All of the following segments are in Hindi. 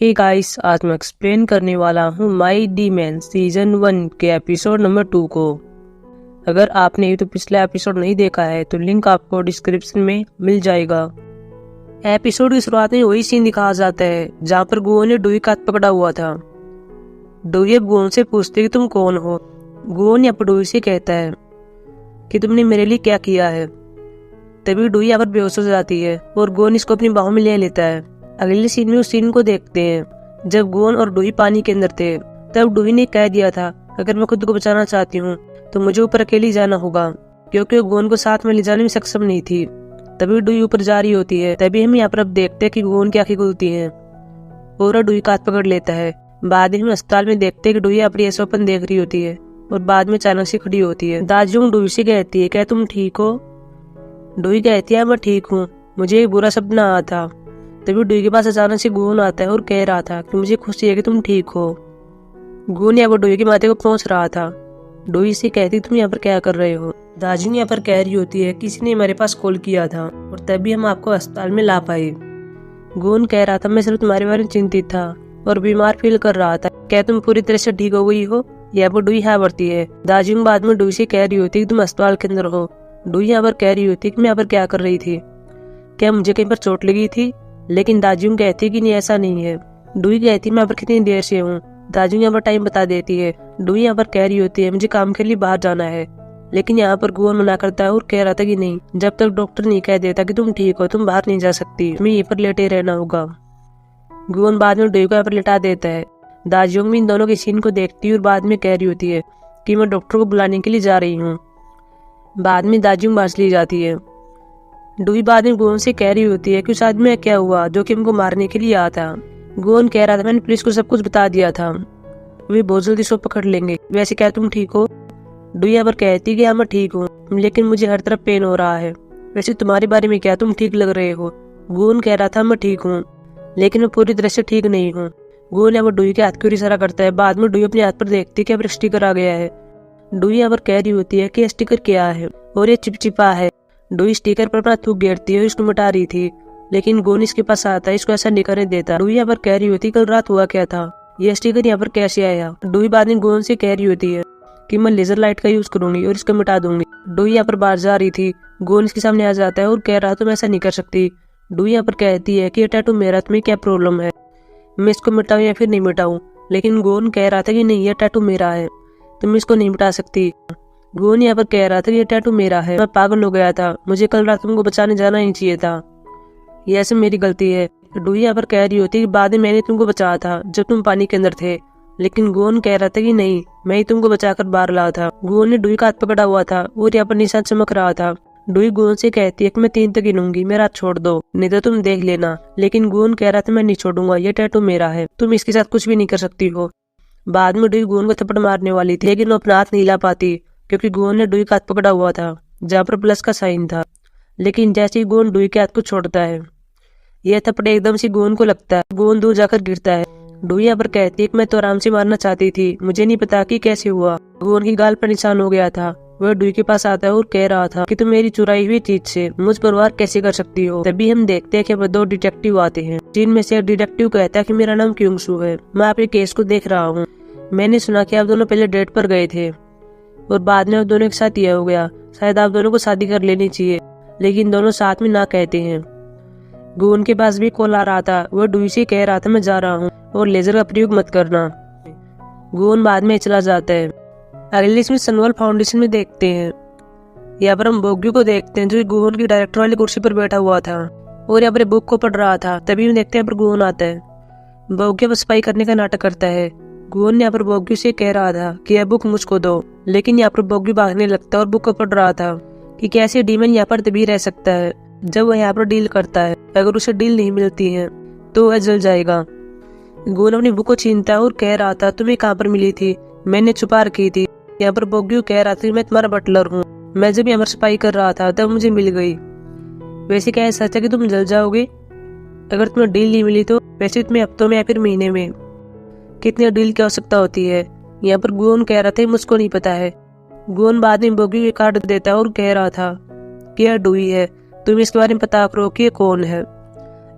हे गाइस, आज मैं एक्सप्लेन करने वाला हूँ माई डी मैन सीजन 1 के एपिसोड नंबर 2 को। अगर आपने तो पिछला एपिसोड नहीं देखा है तो लिंक आपको डिस्क्रिप्शन में मिल जाएगा। एपिसोड की शुरुआत में वही सीन दिखाया जाता है जहाँ पर गुओ ने डुई का हाथ पकड़ा हुआ था। डुई अब गुओ से पूछती है कि तुम कौन हो। गुओ ने अब डुई से कहता है कि तुमने मेरे लिए क्या किया है। तभी डुई यहाँ पर बेहोश हो जाती है और गुओ इसको अपनी बाहों में ले लेता है। अगले सीन में उस सीन को देखते हैं जब गोन और डुई पानी के अंदर थे। तब डुई ने कह दिया था अगर मैं खुद को बचाना चाहती हूँ तो मुझे ऊपर अकेली जाना होगा, क्योंकि गोन को साथ में ले जाने में सक्षम नहीं थी। तभी डुई ऊपर जा रही होती है। तभी हम यहाँ पर अब देखते हैं कि गोन की आंखें खुलती हैं और डुई का हाथ पकड़ लेता है। बाद में हम अस्पताल में देखते हैं कि डुई अपनी स्वप्न देख रही होती है और बाद में अचानक से खड़ी होती है। दाजूंग डुई से कहती है क्या तुम ठीक हो। डुई कहती है मैं ठीक हूँ, मुझे एक बुरा सपना आया था। तभी डुई के पास अचानक से गुन आता है और कह रहा था कि मुझे खुशी है कि तुम ठीक हो। गुन यहाँ पर डुई के माथे को पहुंच रहा था। डुई से कहती तुम यहाँ पर क्या कर रहे हो। दाजू यहाँ पर कह रही होती है किसी ने मेरे पास कॉल किया था और तभी हम आपको अस्पताल में ला पाए। गुन कह रहा था मैं सिर्फ तुम्हारे बारे में चिंतित था और बीमार फील कर रहा था, क्या तुम पूरी तरह से ठीक हो गई हो। यहाँ पर डुई हाँ बढ़ती है। दाजू बाद में डुई से कह रही होती है तुम अस्पताल के अंदर हो। डुई यहाँ पर कह रही होती है कि मैं यहाँ पर क्या कर रही थी, क्या मुझे कहीं पर चोट लगी थी। लेकिन दाजू कहती कि नहीं ऐसा नहीं है। डुई कहती मैं यहाँ पर कितनी देर से हूँ। दाजू यहाँ पर टाइम बता देती है। डुई यहाँ पर कह रही होती है मुझे काम के लिए बाहर जाना है। लेकिन यहाँ पर गुओन मना करता है और कह रहा था कि नहीं, जब तक डॉक्टर नहीं कह देता कि तुम ठीक हो तुम बाहर नहीं जा सकती, तुम्हें यहीं पर लेटे रहना होगा। गुओन बाद में डुई को यहाँ पर लिटा देता है। दाजू भी इन दोनों के सीन को देखती है और बाद में कह रही होती है कि मैं डॉक्टर को बुलाने के लिए जा रही हूँ। बाद में दाजू बाहर चली जाती है। डुई बाद में गोन से कह रही होती है कि उस आदमी में क्या हुआ जो कि हमको मारने के लिए आया था। गोन कह रहा था मैंने पुलिस को सब कुछ बता दिया था, वे बहुत जल्दी इसको पकड़ लेंगे। वैसे क्या तुम ठीक हो। डुई यहाँ पर कहती कि हाँ मैं ठीक हूँ, लेकिन मुझे हर तरफ पेन हो रहा है। वैसे तुम्हारे बारे में क्या, तुम ठीक लग रहे हो। गोन कह रहा था मैं ठीक हूँ, लेकिन मैं पूरी तरह से ठीक नहीं हूँ। गोन यहाँ पर डुई के हाथ की ओर इशारा करता है। बाद में डुई अपने हाथ पर देखती है कि यहाँ पर स्टिकर आ गया है। डुई यहाँ पर कह रही होती है कि स्टिकर क्या है और ये चिपचिपा है। डुई स्टिकर पर अपना थूक गिरती है और इसको मिटा रही थी, लेकिन गोन इसके पास आता है, इसको ऐसा नहीं करने देता। डुई यहाँ पर कह रही होती कल रात हुआ क्या था, ये स्टिकर यहाँ पर कैसे आया। डुई बाद में गोन से कह रही होती है कि मैं लेजर लाइट का यूज करूंगी और इसको मिटा दूंगी। डुई यहाँ पर बाहर जा रही थी। गोन इसके सामने आ जाता है और कह रहा तुम ऐसा नहीं कर सकती। डुई यहाँ पर कहती है कि ये टैटू मेरा, तुम्हें क्या प्रॉब्लम है, मैं इसको मिटाऊं या फिर नहीं मिटाऊं। लेकिन गोन कह रहा था कि नहीं, ये टैटू मेरा है, तुम इसको नहीं मिटा सकती। गोन यहाँ पर कह रहा था कि ये टैटू मेरा है, मैं पागल हो गया था, मुझे कल रात तुमको बचाने जाना ही चाहिए था, ये ऐसे मेरी गलती है। डुई यहाँ पर कह रही होती कि बाद में मैंने तुमको बचाया था जब तुम पानी के अंदर थे। लेकिन गोन कह रहा था कि नहीं, मैं ही तुमको बचाकर बाहर लाया था। गोन ने डुई का हाथ पकड़ा हुआ था और यहाँ पर निशान चमक रहा था। डुई गोन से कहती है कि मैं 3 तक गिनूंगी, मेरा हाथ छोड़ दो नहीं तो तुम देख लेना। लेकिन गोन कह रहा था मैं नहीं छोड़ूंगा, ये टैटू मेरा है, तुम इसके साथ कुछ भी नहीं कर सकती हो। बाद में डुई गोन को थप्पड़ मारने वाली थी, लेकिन वो अपना हाथ नहीं ला पाती क्योंकि गोन ने डुई का हाथ पकड़ा हुआ था जहाँ पर प्लस का साइन था। लेकिन जैसे ही गोन डुई के हाथ को छोड़ता है, यह थप्पड़ एकदम से गोन को लगता है। गोन दूर जाकर गिरता है। डुई यहाँ पर कहती है मैं तो आराम से मारना चाहती थी, मुझे नहीं पता कि कैसे हुआ। गोन की गाल पर निशान हो गया था। वह डुई के पास आता है और कह रहा था कि तुम मेरी चुराई हुई चीज से मुझ पर वार कैसे कर सकती हो। तभी हम देखते हैं कि 2 डिटेक्टिव आते हैं, जिनमें से एक डिटेक्टिव कहता है कि मेरा नाम क्यूंगसू है, मैं आपके केस को देख रहा हूँ। मैंने सुना कि आप दोनों पहले डेट पर गए थे और बाद में आप दोनों एक साथ यह हो गया, शायद आप दोनों को शादी कर लेनी चाहिए। लेकिन दोनों साथ में ना कहते हैं। गोन के पास भी कॉल आ रहा था, वह डुई से कह रहा था मैं जा रहा हूँ और लेजर का प्रयोग मत करना। गोन बाद में चला जाता है। अगले इसमें सनवल फाउंडेशन में देखते हैं, यहाँ पर हम बोग्यू को देखते हैं जो गोन की डायरेक्टर वाली कुर्सी पर बैठा हुआ था और यहाँ पर बुक को पढ़ रहा था। तभी हम देखते हैं यहाँ पर गोन आता है। बोग्यू सफाई करने का नाटक करता है। गोन ने यहाँ पर बोग्यू से कह रहा था कि यह बुक मुझको दो, लेकिन यहाँ पर बोग्यू भागने लगता है और बुक को पढ़ रहा था कि कैसे डीमन यहाँ पर तभी रह सकता है जब वह यहाँ पर डील करता है, अगर उसे डील नहीं मिलती है तो वह जल जाएगा। गोन अपनी बुक को छीनता है और कह रहा था तुम्हें कहाँ पर मिली थी, मैंने छुपा रखी थी। यहाँ पर बोग्यू कह रहा था मैं तुम्हारा बटलर हूँ, मैं जब यहाँ पर सफाई कर रहा था तब मुझे मिल गई। वैसे क्या है सच है कि तुम जल जाओगे अगर तुम्हें डील नहीं मिली तो। वैसे तुम्हें हफ्तों में या फिर महीने में कितनी डील की आवश्यकता होती है। यहाँ पर गोन कह रहा था मुझको नहीं पता है। गोन बाद में बोग्यू के कार्ड देता है और कह रहा था कि यह डुई है, तुम इसके बारे में पता करो कि ये कौन है।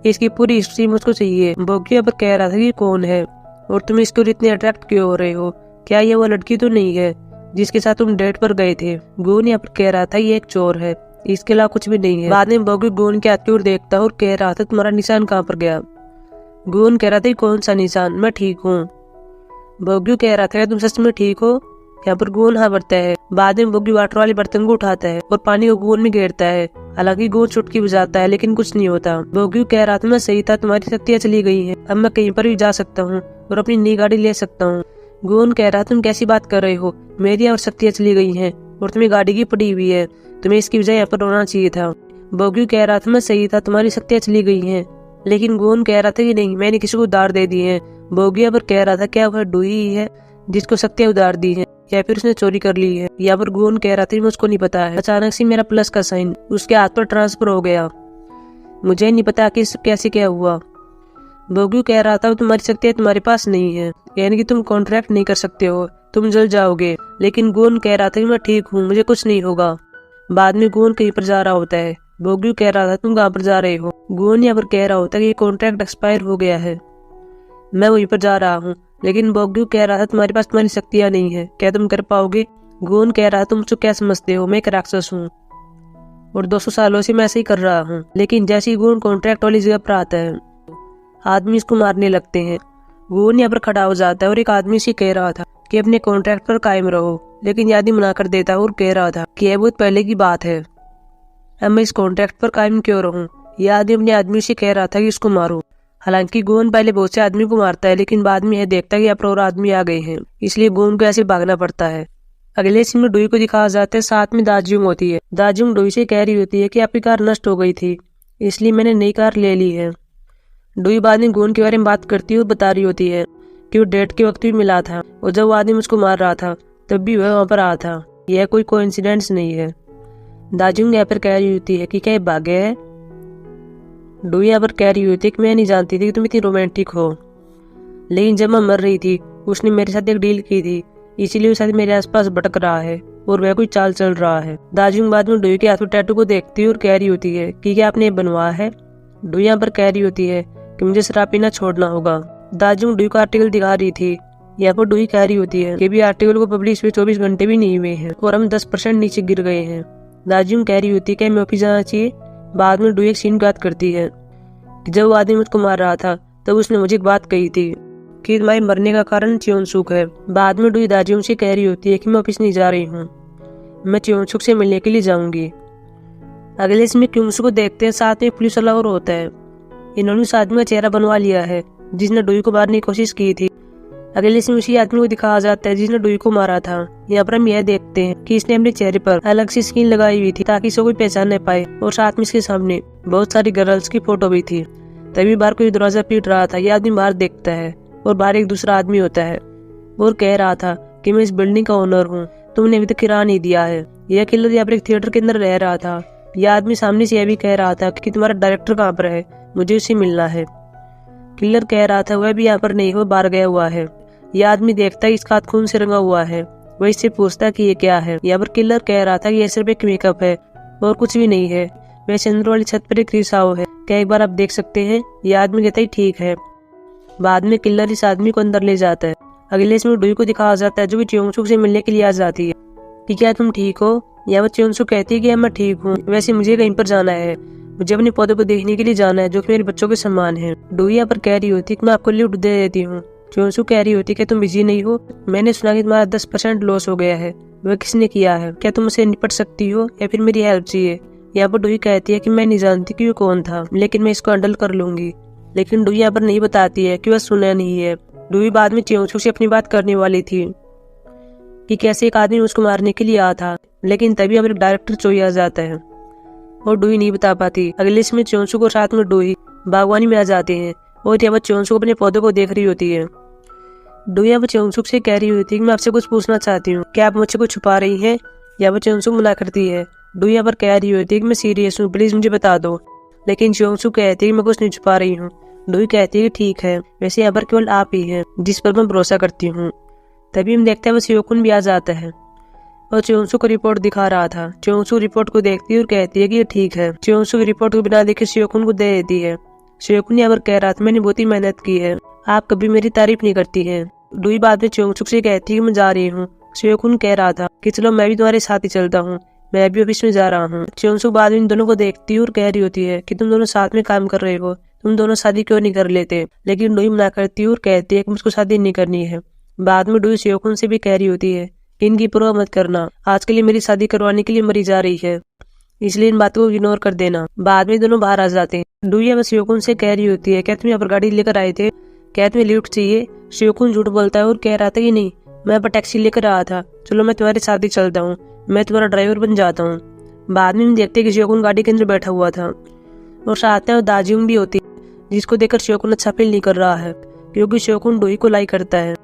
इसकी पूरी हिस्ट्री मुझको चाहिए। बोग्यू यहाँ पर कह रहा था कि कौन है और तुम इसको इतने अट्रैक्ट क्यों हो रहे हो, क्या ये वो लड़की तो नहीं है जिसके साथ तुम डेट पर गए थे। गोन यहाँ पर कह रहा था ये एक चोर है, इसके अलावा कुछ भी नहीं है। बाद में बोग्यू गोन के हाथ की ओर देखता और कह रहा था तुम्हारा निशान कहाँ पर गया। गोन कह रहा था कौन सा निशान, मैं ठीक हूँ। बोग्यू कह रहा था तुम सच में ठीक हो। यहाँ पर गोन हाँ भरता है। बाद में बोग्यू वाटर वाले बर्तन को उठाता है और पानी को गोन में घेरता है। हालांकि गोन चुटकी बजाता है लेकिन कुछ नहीं होता। बोग्यू कह रहा था मैं सही था, तुम्हारी शक्तियाँ चली गई हैं, अब मैं कहीं पर भी जा सकता हूँ और अपनी नई गाड़ी ले सकता हूँ। गोन कह रहा तुम कैसी बात कर रहे हो, मेरी और शक्तियाँ चली गई हैं और तुम्हें गाड़ी की पड़ी हुई है, तुम्हें इसकी वजह यहाँ पर रोना चाहिए था। बोग्यू कह रहा था मैं सही था, तुम्हारी शक्तियाँ चली गई हैं। लेकिन गोन कह रहा था कि नहीं, मैंने किसी को उधार दे दी है। बोग्यू यहाँ पर कह रहा था क्या वह डूई ही है जिसको शक्तियाँ उधार दी है या फिर उसने चोरी कर ली है। यहाँ पर गोन कह रहा था मुझको नहीं पता है। अचानक से मेरा प्लस का साइन उसके हाथ पर ट्रांसफर हो गया, मुझे नहीं पता कि कैसे क्या हुआ। बोग्यू कह रहा था तुम्हारी शक्तियाँ तुम्हारे पास नहीं है, यानी कि तुम कॉन्ट्रैक्ट नहीं कर सकते हो, तुम जल जाओगे। लेकिन गोन कह रहा था कि मैं ठीक हूँ, मुझे कुछ नहीं होगा। बाद में गोन कहीं पर जा रहा होता है। बोग्यू कह रहा था तुम कहाँ पर जा रहे हो। गोन यहाँ पर कह रहा होता है कि कॉन्ट्रैक्ट एक्सपायर हो गया है, मैं वहीं पर जा रहा हूँ। लेकिन बोग्यू कह रहा था तुम्हारे पास तुम्हारी शक्तियाँ नहीं है, क्या तुम कर पाओगे। गोन कह रहा तुम मुझको क्या समझते हो, मैं एक राक्षस हूँ और 200 सालों से मैं ऐसे ही कर रहा हूँ। लेकिन जैसे ही गोन कॉन्ट्रैक्ट वाली जगह पर आता है आदमी इसको मारने लगते हैं। गोन यहाँ पर खड़ा हो जाता है और एक आदमी से कह रहा था कि अपने कॉन्ट्रैक्ट पर कायम रहो, लेकिन ये आदमी मना कर देता है और कह रहा था कि यह बहुत पहले की बात है, अब मैं इस कॉन्ट्रैक्ट पर कायम क्यों रहूं। यह आदमी अपने आदमी से कह रहा था कि इसको मारो। हालांकि गोन पहले बहुत से आदमी को मारता है लेकिन बाद में यह देखता है कि यहाँ पर और आदमी आ गए हैं, इसलिए गोन को ऐसे भागना पड़ता है। अगले सीन में डोई को दिखाया जाता है, साथ में दाजिंग होती है। दाजिंग डोई से कह रही होती है कि आपकी कार नष्ट हो गई थी, इसलिए मैंने नई कार ले ली है। डोई बाद में गोन के बारे में बात करती है और बता रही होती है कि वो डेट के वक्त भी मिला था और जब वो आदमी मुझको मार रहा था तब भी वह वहाँ पर आया था, यह कोई कोइंसिडेंस नहीं है। दाजिंग यहाँ पर कह रही होती है कि क्या ये भाग्य है। डोई यहाँ पर कह रही होती है कि मैं नहीं जानती थी कि तुम इतनी रोमांटिक हो, लेकिन जब मैं मर रही थी उसने मेरे साथ एक डील की थी, इसीलिए वो शायद मेरे आसपास भटक रहा है और वह कोई चाल चल रहा है। दाजिंग बाद में डोई के हाथ में टैटू को देखती है और कह रही होती है कि क्या आपने बनवाया है। डोई यहाँ पर कह रही होती है कि मुझे शराब पीना छोड़ना होगा। दाजिंग डोई का आर्टिकल दिखा रही थी। यहाँ पर डोई कह रही होती है कि भी आर्टिकल को पब्लिश हुए 24 घंटे भी नहीं हुए हैं और हम 10% नीचे गिर गए हैं। दाजिंग कह रही होती है कि हमें ऑफिस जाना चाहिए। बाद में डोई एक सीन की बात करती है कि जब वो आदमी मुझको मार रहा था तब उसने मुझे एक बात कही थी कि तुम्हारे मरने का कारण च्योंगसुक है। बाद में डोई दाजिंग से कह रही होती है कि मैं ऑफिस नहीं जा रही हूँ, मैं च्योंगसुक से मिलने के लिए जाऊंगी। अगले इसमें च्योंगसुक को देखते हैं, साथ में पुलिस वाला और होता है। इन्होंने उस आदमी का चेहरा बनवा लिया है जिसने डोई को मारने की कोशिश की थी। अगले इसमें उसी आदमी को दिखाया जाता है जिसने डोई को मारा था। यहाँ पर हम यह देखते हैं कि इसने अपने चेहरे पर अलग से स्किन लगाई हुई थी ताकि इसे कोई पहचान न पाए और साथ में इसके सामने बहुत सारी गर्ल्स की फोटो भी थी। तभी बाहर कोई दरवाजा पीट रहा था। यह आदमी बाहर देखता है और बाहर एक दूसरा आदमी होता है और कह रहा था कि मैं इस बिल्डिंग का ओनर हूँ, तुमने अभी तक किराया नहीं दिया है। यह किलर यहाँ पर एक थिएटर के अंदर रह रहा था। यह आदमी सामने से यह भी कह रहा था कि तुम्हारा डायरेक्टर कहाँ पर है, मुझे उससे मिलना है। किलर कह रहा था वह भी यहाँ पर नहीं, वो बाहर गया हुआ है। यह आदमी देखता है इसका हाथ खून से रंगा हुआ है, वह इससे पूछता है कि ये क्या है। यहाँ पर किलर कह रहा था कि यह सिर्फ एक मेकअप है और कुछ भी नहीं है, वह चंद्र वाली छत पर एक रिसाव है, क्या एक बार आप देख सकते हैं। यह आदमी कहता है ठीक है। बाद में किलर इस आदमी को अंदर ले जाता है। अगले इसमें डोई को दिखाया जाता है जो कि च्योंगसुक से मिलने के लिए आ जाती है कि क्या तुम ठीक हो। यहाँ पर च्योंगसुक कहती है कि मैं ठीक हूँ, वैसे मुझे कहीं पर जाना है, मुझे अपने पौधे को देखने के लिए जाना है जो कि मेरे बच्चों के समान है। डोई यहाँ पर कह रही होती है कि मैं आपको लिफ्ट दे देती हूँ। च्योंगसुक कह रही होती है कि तुम बिजी नहीं हो, मैंने सुना कि तुम्हारा 10% लॉस हो गया है, वह किसने किया है, क्या तुम उसे निपट सकती हो या फिर मेरी हेल्प चाहिए। यहाँ पर डोई कहती है कि मैं नहीं जानती कि वो कौन था, लेकिन मैं इसको हैंडल कर लूंगी। लेकिन डोई यहाँ पर नहीं बताती है कि वह सुना नहीं है। डोई बाद में च्योंगसुक से अपनी बात करने वाली थी कि कैसे एक आदमी उसको मारने के लिए आया था, लेकिन तभी अब एक डायरेक्टर चोई आ जाता है और डोई नहीं बता पाती। अगले इसमें च्योंगसुक और साथ में डोई बागवानी में आ जाते हैं और यहाँ पर च्योंगसुक अपने पौधे को देख रही होती है। डोई यहाँ पर च्योंगसुक से कह रही होती है कि मैं आपसे कुछ पूछना चाहती हूँ, क्या आप मुझसे कुछ छुपा रही हैं। यहाँ पर च्योंगसुक मना करती है। डोई यहाँ पर कह रही होती है कि मैं सीरियस हूँ, प्लीज मुझे बता दो। लेकिन च्योंगसुक कहती है कि मैं कुछ नहीं छुपा रही हूँ। डोई कहती है कि ठीक है, वैसे यहाँ पर केवल आप ही हैं जिस पर मैं भरोसा करती हूँ। तभी हम देखते हैं वो सियोकुन भी आ जाता है और च्योंगसुक को रिपोर्ट दिखा रहा था। च्योंगसुक रिपोर्ट को देखती है और कहती है कि ये ठीक है। च्योंगसुक रिपोर्ट को बिना देखे सियोकुन को दे देती है। श्योकुन यहाँ पर कह रहा था मैंने बहुत ही मेहनत की है, आप कभी मेरी तारीफ नहीं करती है। डुई बाद में च्योंगसुक से कहती है कि मैं जा रही हूँ। श्योकुन कह रहा था कि चलो मैं भी तुम्हारे साथ ही चलता हूँ, मैं भी ऑफिस में जा रहा हूँ। च्योंगसुक बाद में इन दोनों को देखती है और कह रही होती है कि तुम दोनों साथ में काम कर रहे हो, तुम दोनों शादी क्यों नहीं कर लेते। लेकिन डुई मना करती है और कहती है कि मुझको शादी नहीं करनी है। बाद में डुई श्योकुन से भी कह रही होती है कि इनकी परवाह मत करना, आज के लिए मेरी शादी करवाने के लिए मरी जा रही है, इसलिए इन बातों को इग्नोर कर देना। बाद में दोनों बाहर आ जाते हैं। डुई अब श्योकुन से कह रही होती है क्या तुम यहाँ पर गाड़ी लेकर आए थे, क्या तुम्हें लिफ्ट चाहिए। श्योकुन झूठ बोलता है और कह रहा था कि नहीं, मैं पर टैक्सी लेकर आया था, चलो मैं तुम्हारे साथ ही चलता हूँ, मैं तुम्हारा ड्राइवर बन जाता हूँ। बाद में हम देखते हैं कि श्योकुन गाड़ी के अंदर बैठा हुआ था और साथ में दाजियुंग भी होती है, जिसको देखकर श्योकुन अच्छा फील नहीं कर रहा है क्योंकि श्योकुन डुई को लाइक करता है।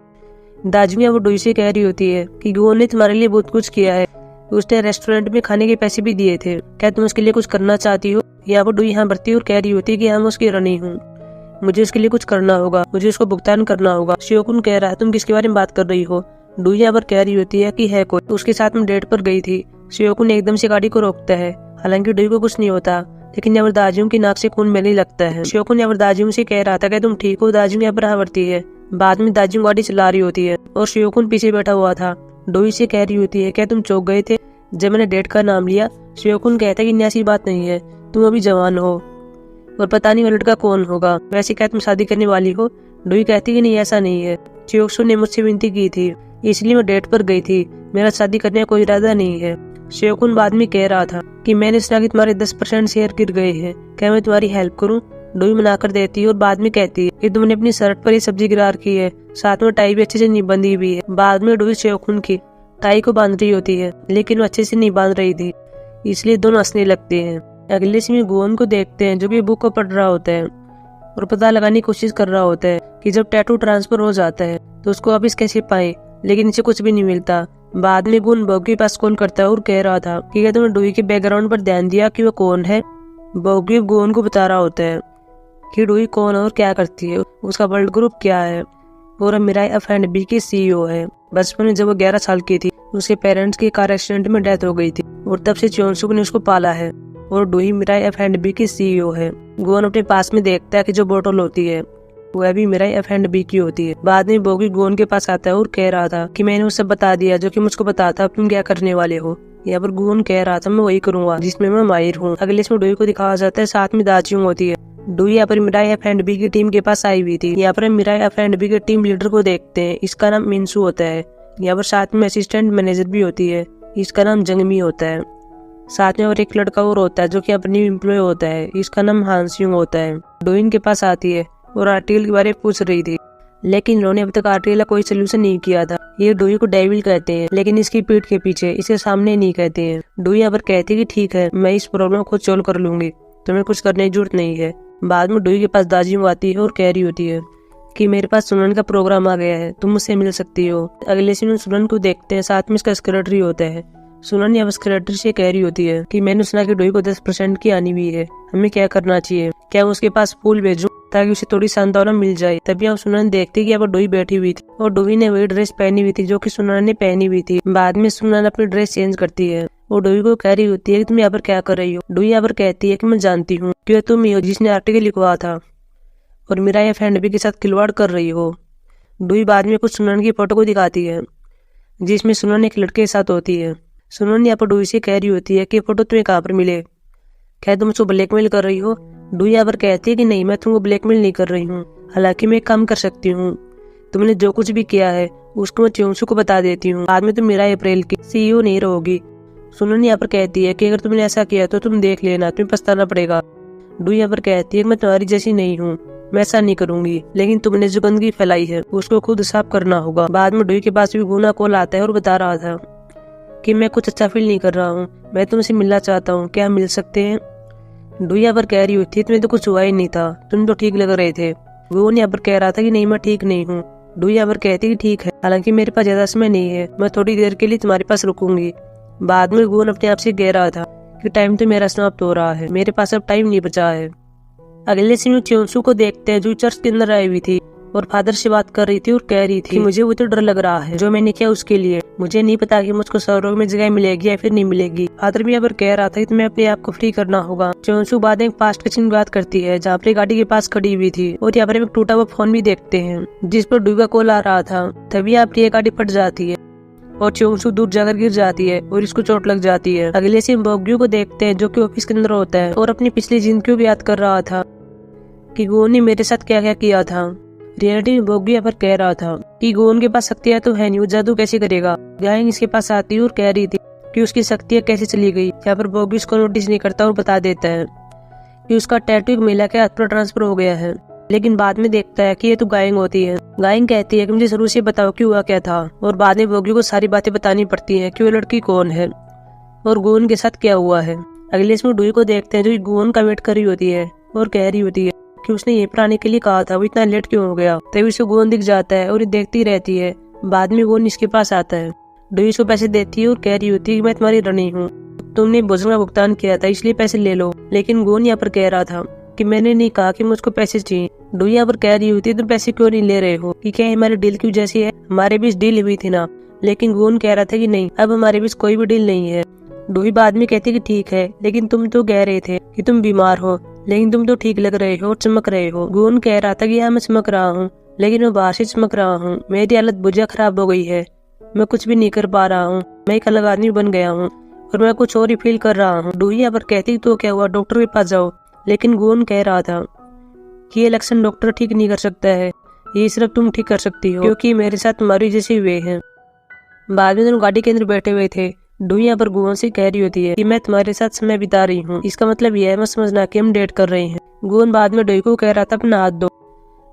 दाजियुंग वो डुई से कह रही होती है कि गुओन ने तुम्हारे लिए बहुत कुछ किया है, उसने रेस्टोरेंट में खाने के पैसे भी दिए थे, क्या तुम उसके लिए कुछ करना चाहती हो। यहाँ पर डुई यहाँ बढ़ती और कह रही होती है कि हाँ मैं उसकी रानी हूँ, मुझे उसके लिए कुछ करना होगा, मुझे उसको भुगतान करना होगा। श्योकुन कह रहा है तुम किसके बारे में बात कर रही हो। डुई यहाँ पर कह रही होती है कि है कोई, उसके साथ में डेट पर गई थी। श्योकुन एकदम से गाड़ी को रोकता है, हालांकि डुई को कुछ नहीं होता, लेकिन यहाँ पर दाजियुंग की नाक से खून बहने लगता है। श्योकुन यहाँ पर दाजियुंग से कह रहा था कि तुम ठीक हो। दाजियुंग यहाँ पर हाँ बढ़ती है। बाद में दाजियुंग गाड़ी चला रही होती है और श्योकुन पीछे बैठा हुआ था। डुई से कह रही होती है क्या तुम चौंक गए थे जब मैंने डेट का नाम लिया। श्योकुन कहता है कि ऐसी बात नहीं है, तुम अभी जवान हो और पता नहीं वो लड़का कौन होगा, वैसे क्या तुम शादी करने वाली हो। डुई कहती कि नहीं ऐसा नहीं है, च्योंगसुक ने मुझसे विनती की थी इसलिए मैं डेट पर गई थी, मेरा शादी करने का कोई इरादा नहीं है। श्योकुन बाद में कह रहा था कि मैंने सुना कि तुम्हारे 10% शेयर गिर गए हैं, क्या मैं तुम्हारी हेल्प करूं। डुई मना कर देती है और बाद में कहती है कि तुमने अपनी शर्ट पर ही सब्जी गिरा रखी है, साथ में टाई भी अच्छे से नहीं बंधी हुई है। बाद में डुई श्योकुन की टाई को बांध रही होती है लेकिन वो अच्छे से नहीं बांध रही थी, इसलिए दोनों हंसने लगते हैं। अगले सीन में गुओन को देखते हैं जो कि बुक को पढ़ रहा होता है और पता लगाने की कोशिश कर रहा होता है कि जब टैटू ट्रांसफर हो जाता है तो उसको वापिस कैसे पाए, लेकिन इसे कुछ भी नहीं मिलता। बाद में गुन बॉग के पास कॉल करता है और कह रहा था कि क्या तुमने डुई के बैकग्राउंड पर ध्यान दिया कि वो कौन है। बॉग गुओन को बता रहा होता है कि डुई कौन और क्या करती है, उसका वर्ल्ड ग्रुप क्या है और मिराई F&B की CEO है। बचपन में जब वो 11 साल की थी उसके पेरेंट्स की कार एक्सीडेंट में डेथ हो गई थी और तब से च्योंगसुक ने उसको पाला है और डुई मिराई F&B की CEO है। गुओन अपने पास में देखता है कि जो बोतल होती है वह भी मिराई F&B की होती है। बाद में बोगी गुओन के पास आता है और कह रहा था कि मैंने उसे बता दिया जो कि मुझको पता था, तुम क्या करने वाले हो। यहाँ पर गुओन कह रहा था मैं वही करूंगा जिसमें मैं माहिर हूँ। अगले इसमें डुई को दिखाया जाता है, साथ में दाजियुंग होती है। डुई यहाँ पर मिराई F&B की टीम के पास आई हुई थी। यहाँ पर हम मिराई F&B के टीम लीडर को देखते हैं, इसका नाम मिनसू होता है। यहाँ पर साथ में असिस्टेंट मैनेजर भी होती है, इसका नाम जंगमी होता है। साथ में और एक लड़का और होता है जो कि अपनी एम्प्लॉय होता है, इसका नाम हांसयुंग होता है। डुई इनके पास आती है और आर्टिकल के बारे में पूछ रही थी, लेकिन इन्होंने अब तक आर्टिकल का कोई सोल्यूशन नहीं किया था। ये डुई को डेविल कहते हैं लेकिन इसकी पीठ के पीछे इसके सामने नहीं कहते हैं। डुई यहाँ पर कहती है कि ठीक है मैं इस प्रॉब्लम को सोल्व कर लूंगी, तुम्हें कुछ करने की जरूरत नहीं है। बाद में डुई के पास दाजियुंग आती है और कह रही होती है कि मेरे पास सुनन का प्रोग्राम आ गया है, तुम मुझसे मिल सकती हो। अगले सीन में सुनन को देखते हैं, साथ में इसका सेक्रेटरी होता है। सुनन यहाँ सेक्रेटरी से कह रही होती है कि मैंने सुना कि डुई को 10% की आनी हुई है, हमें क्या करना चाहिए, क्या मैं उसके पास फूल भेजूं ताकि उसे थोड़ी सांत्वना मिल जाए। तभी हम सुनन देखती कि यहाँ पर डुई बैठी हुई थी और डुई ने वही ड्रेस पहनी हुई थी जो कि सुनन ने पहनी हुई थी। बाद में सुनन अपनी ड्रेस चेंज करती है और डुई को कह रही होती है कि तुम यहाँ पर क्या कर रही हो। डुई यहाँ पर कहती है कि मैं जानती हूँ कि तुम ही हो जिसने आर्टिकल लिखवा था और मिराई F&B के साथ खिलवाड़ कर रही हो। डुई बाद में कुछ सुनन की फोटो को दिखाती है जिसमें सुनन एक लड़के के साथ होती है। सुनन यहाँ पर डुई से कह रही होती है कि फोटो तुम्हें कहाँ पर मिले, क्या तुम उसको ब्लैकमेल कर रही हो। डुई यहाँ पर कहती है कि नहीं मैं तुमको ब्लैकमेल नहीं कर रही हूँ, हालांकि मैं एक काम कर सकती हूँ, तुमने जो कुछ भी किया है उसको मैं च्योंगसुक को बता देती हूँ, बाद में तुम मिराई अप्रैल की CEO नहीं रहोगी। सुनन यहाँ पर कहती है कि अगर तुमने ऐसा किया तो तुम देख लेना, तुम्हें पछताना पड़ेगा। डुई यहाँ पर कहती है कि मैं तुम्हारी जैसी नहीं हूँ, मैं ऐसा नहीं करूंगी, लेकिन तुमने जो गंदगी फैलाई है उसको खुद साफ करना होगा। बाद में डुई के पास भी गुना कॉल आता है और बता रहा था कि मैं कुछ अच्छा फील नहीं कर रहा हूँ, मैं तुमसे मिलना चाहता हूँ, क्या मिल सकते हैं। डुई यहाँ पर कह रही होती है तुम्हें तो कुछ हुआ ही नहीं था, तुम तो ठीक लग रहे थे। वो यहाँ पर कह रहा था कि नहीं मैं ठीक नहीं हूँ। डुई यहाँ पर कहती कि ठीक है, हालांकि मेरे पास ज्यादा समय नहीं है, मैं थोड़ी देर के लिए तुम्हारे पास रुकूंगी। बाद में गुन अपने आप से कह रहा था कि टाइम तो मेरा समाप्त हो रहा है, मेरे पास अब टाइम नहीं बचा है। अगले सीन में च्योंगसुक को देखते हैं जो चर्च के अंदर आई हुई थी और फादर से बात कर रही थी और कह रही थी कि मुझे वो तो डर लग रहा है जो मैंने किया उसके लिए। मुझे नहीं पता कि मुझको स्वर्ग में जगह मिलेगी या फिर नहीं मिलेगी। फादर भी यहाँ पर कह रहा था कि तुम्हें अपने आप को फ्री करना होगा। चोंसू बाद में पास्ट की सीन बात करती है जहाँ पर गाड़ी के पास खड़ी हुई थी और यहाँ पर एक टूटा हुआ फोन भी देखते हैं जिस पर डुई का कॉल आ रहा था। तभी यहाँ पर ये गाड़ी फट जाती है और चोंसू दूर जाकर गिर जाती है और इसको चोट लग जाती है। अगले सीन बोग्यू को देखते हैं जो कि ऑफिस के अंदर होता है और अपनी पिछली जिंदगी को भी याद कर रहा था कि गोन ने मेरे साथ क्या क्या किया था। रियलिटी में बोग्यू यहाँ पर कह रहा था कि गोन के पास शक्तियां तो है नहीं, वो जादू कैसे करेगा। गायन इसके पास आती और कह रही थी कि उसकी शक्तियां कैसे चली गई। यहाँ पर बोग्यू इसको नोटिस नहीं करता और बता देता है कि उसका टैटू एक महिला के हाथ पर ट्रांसफर हो गया है। लेकिन बाद में देखता है कि ये तो गायंग होती है। गायंग कहती है कि मुझे जरूर से बताओ कि हुआ क्या था और बाद में बोग्यू को सारी बातें बतानी पड़ती हैं कि वो लड़की कौन है और गोन के साथ क्या हुआ है। अगले इसमें डुई को देखते हैं जो गोन का वेट कर रही होती है और कह रही होती है कि उसने ये पर आने के लिए कहा था, वो इतना लेट क्यों हो गया। तभी उसे गोन दिख जाता है और ये देखती रहती है। बाद में गोन इसके पास आता है। डुई उसको पैसे देती है और कह रही होती है कि मैं तुम्हारी रानी हूँ, तुमने भोजन का भुगतान किया था इसलिए पैसे ले लो। लेकिन गोन यहाँ पर कह रहा था कि मैंने नहीं कहा कि मुझको पैसे चाहिए। डुई यहाँ पर कह रही होती है तुम पैसे क्यों नहीं ले रहे हो कि क्या हमारे डील की वजह से है, हमारे बीच डील हुई थी ना। लेकिन गोन कह रहा था कि नहीं, अब हमारे बीच कोई भी डील नहीं है। डुई बाद में कहती कि ठीक है, लेकिन तुम तो कह रहे थे कि तुम बीमार हो, लेकिन तुम तो ठीक लग रहे हो और चमक रहे हो। गोन कह रहा था कि हाँ मैं चमक रहा हूँ, लेकिन मैं बाहर से चमक रहा हूँ। मेरी हालत बुझा खराब हो गई है, मैं कुछ भी नहीं कर पा रहा हूँ, मैं एक अलग आदमी बन गया हूँ और मैं कुछ और ही फील कर रहा हूँ। डुई यहाँ पर कहती तो क्या हुआ, डॉक्टर के पास जाओ। लेकिन गोन कह रहा था कि ये लक्षण डॉक्टर ठीक नहीं कर सकता है, ये सिर्फ तुम ठीक कर सकती हो क्योंकि मेरे साथ तुम्हारी जैसे हुए हैं। बाद में दोनों गाड़ी के अंदर बैठे हुए थे। डुई यहाँ पर गोन से कह रही होती है कि मैं तुम्हारे साथ समय बिता रही हूँ, इसका मतलब यह है मत समझना कि हम डेट कर रहे हैं। गोन बाद में डुई को कह रहा था अपना हाथ दो।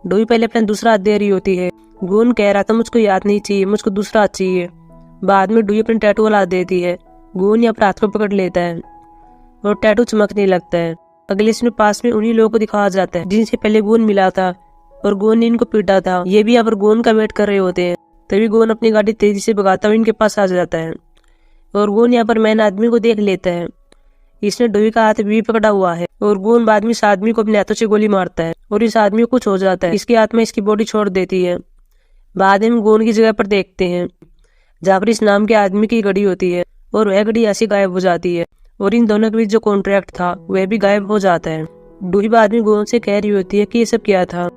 डुई पहले अपना दूसरा हाथ दे रही होती है। गोन कह रहा था मुझको याद नहीं चाहिए, मुझको दूसरा हाथ चाहिए। बाद में डुई अपने टैटू वाला हाथ देती है। गोन यहाँ पर हाथ को पकड़ लेता है और टैटू चमकने लगता है। अगले सीन में पास में उन्हीं लोगों को दिखाया जाता है जिनसे पहले गोन मिला था और गोन ने इनको पीटा था। ये भी यहाँ पर गोन का वेट कर रहे होते हैं। तभी गोन अपनी गाड़ी तेजी से भगाता हुआ इनके पास आ जाता है और गोन यहाँ पर मैन आदमी को देख लेता है। इसने डुई का हाथ भी पकड़ा हुआ है और गोन बाद में इस आदमी को अपने हाथों से गोली मारता है और इस आदमी को कुछ हो जाता है। इसकी आत्मा इसकी बॉडी छोड़ देती है। बाद में हम गोन की जगह पर देखते हैं जहाँ पर इस नाम के आदमी की घड़ी होती है और वह घड़ी ऐसी गायब हो जाती है और इन दोनों के बीच जो कॉन्ट्रैक्ट था वह भी गायब हो जाता है। डुई बाद में गोन से कह रही होती है कि ये सब क्या था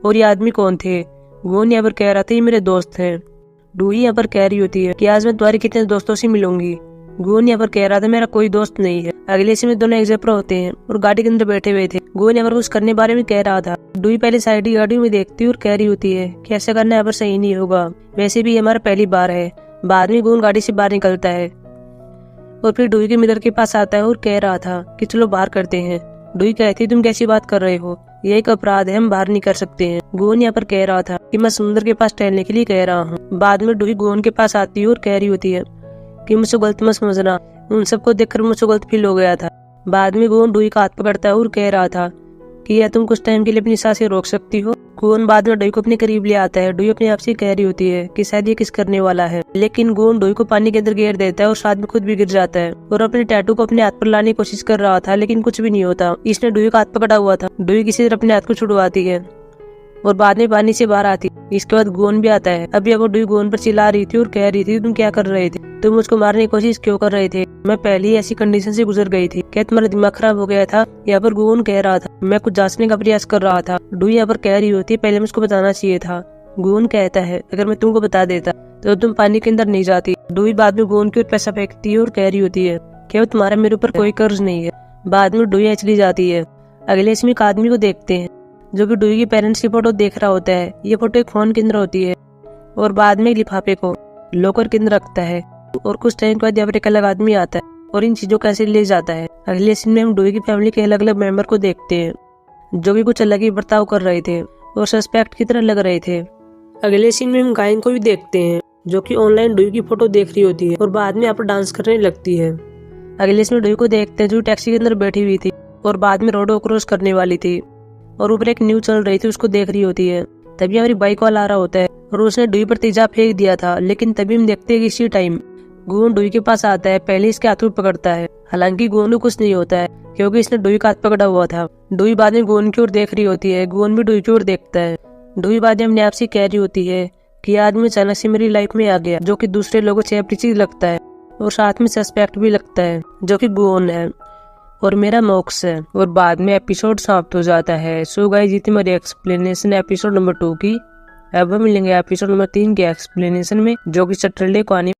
और ये आदमी कौन थे। गोन यहाँ पर कह रहा था ये मेरे दोस्त हैं। डुई यहाँ पर कह रही होती है कि आज मैं तुम्हारे कितने दोस्तों से मिलूंगी। गोन यहाँ पर कह रहा था मेरा कोई दोस्त नहीं है। अगले से में दोनों एक जगह पर होते हैं और गाड़ी के अंदर बैठे हुए थे। गोन यहाँ पर कुछ करने बारे में कह रहा था। डुई पहले साइड की गाड़ी में देखती है और कह रही होती है कि ऐसा करना यहाँ पर सही नहीं होगा, वैसे भी हमारा पहली बार है। बाद में गोन गाड़ी से बाहर निकलता है और फिर डुई के मिरर के पास आता है और कह रहा था कि चलो बाहर करते हैं। डुई कहती तुम कैसी बात कर रहे हो, ये एक अपराध है, हम बाहर नहीं कर सकते हैं। गोन यहाँ पर कह रहा था कि मैं समुद्र के पास टहलने के लिए कह रहा हूँ। बाद में डुई गोन के पास आती है और कह रही होती है कि मुझे गलत मत समझना, उन सबको देखकर मुझे गलत फील हो गया था। बाद में गोन डुई का हाथ पकड़ता है और कह रहा था कि या तुम कुछ टाइम के लिए अपनी सांसें रोक सकती हो। गोन बाद में डुई को अपने करीब ले आता है। डुई अपने आप से कह रही होती है कि शायद ये किस करने वाला है, लेकिन गोन डुई को पानी के अंदर घेर देता है और साथ में खुद भी गिर जाता है और अपने टैटू को अपने हाथ पर लाने की कोशिश कर रहा था, लेकिन कुछ भी नहीं होता। इसने डुई का हाथ पकड़ा हुआ था। डुई किसी तरह अपने हाथ को छुड़वाती है और बाद में पानी से बाहर आती। इसके बाद गोन भी आता है। अभी वो डुई गोन पर चिल्ला रही थी और कह रही थी तुम क्या कर रहे थे, तुम मुझको मारने की कोशिश क्यों कर रहे थे, मैं पहले ही ऐसी कंडीशन से गुजर गई थी, क्या तुम्हारा दिमाग खराब हो गया था। यहाँ पर गोन कह रहा था मैं कुछ जांचने का प्रयास कर रहा था। डुई यहाँ पर कह रही होती है पहले मुझको बताना चाहिए था। गोन कहता है अगर मैं तुमको बता देता तो तुम पानी के अंदर नहीं जाती। डुई बाद में गोन की ओर पैसा फेंकती है और कह रही होती है क्या तुम्हारा मेरे ऊपर कोई कर्ज नहीं है। बाद में डुई चली जाती है। अगले इसमें एक आदमी को देखते हैं जो कि डुई के पेरेंट्स की फोटो देख रहा होता है। ये फोटो एक फोन के अंदर होती है और बाद में लिफाफे को लॉकर के अंदर रखता है और कुछ टाइम के बाद यहाँ पर एक अलग आदमी आता है और इन चीजों को ऐसे ले जाता है। अगले सीन में हम डुई की फैमिली के अलग अलग मेंबर को देखते हैं जो कि कुछ अलग ही बर्ताव कर रहे थे और सस्पेक्ट की तरह लग रहे थे। अगले सीन में हम गायन को भी देखते हैं जो कि ऑनलाइन डुई की फोटो देख रही होती है और बाद में यहाँ पर डांस करने लगती है। अगले सीन में डुई को देखते हैं जो टैक्सी के अंदर बैठी हुई थी और बाद में रोड क्रॉस करने वाली थी और ऊपर एक न्यूज चल रही थी, उसको देख रही होती है। तभी हमारी बाइक वाला आ रहा होता है और उसने डुई पर तेजाब फेंक दिया था, लेकिन तभी हम देखते हैं कि इसी टाइम गोन डुई के पास आता है। पहले इसके हाथ में पकड़ता है, हालांकि गोन को कुछ नहीं होता है क्योंकि इसने डुई का हाथ पकड़ा हुआ था। डुई बाद में गोन की ओर देख रही होती है, गोन भी डुई की ओर देखता है डूई बाद अपने आप से कह रही होती है कि आदमी अचानक से मेरी लाइफ में आ गया, जो कि दूसरे लोगों से अपरिचित लगता है और साथ में सस्पेक्ट भी लगता है, जो कि गुओन है और मेरा मोक्स है। और बाद में एपिसोड समाप्त हो जाता है। सो गाइस, ये थी मेरी एक्सप्लेनेशन एपिसोड नंबर 2 की। अब हम मिलेंगे एपिसोड नंबर 3 के एक्सप्लेनेशन में, जो कि सैटरडे को आने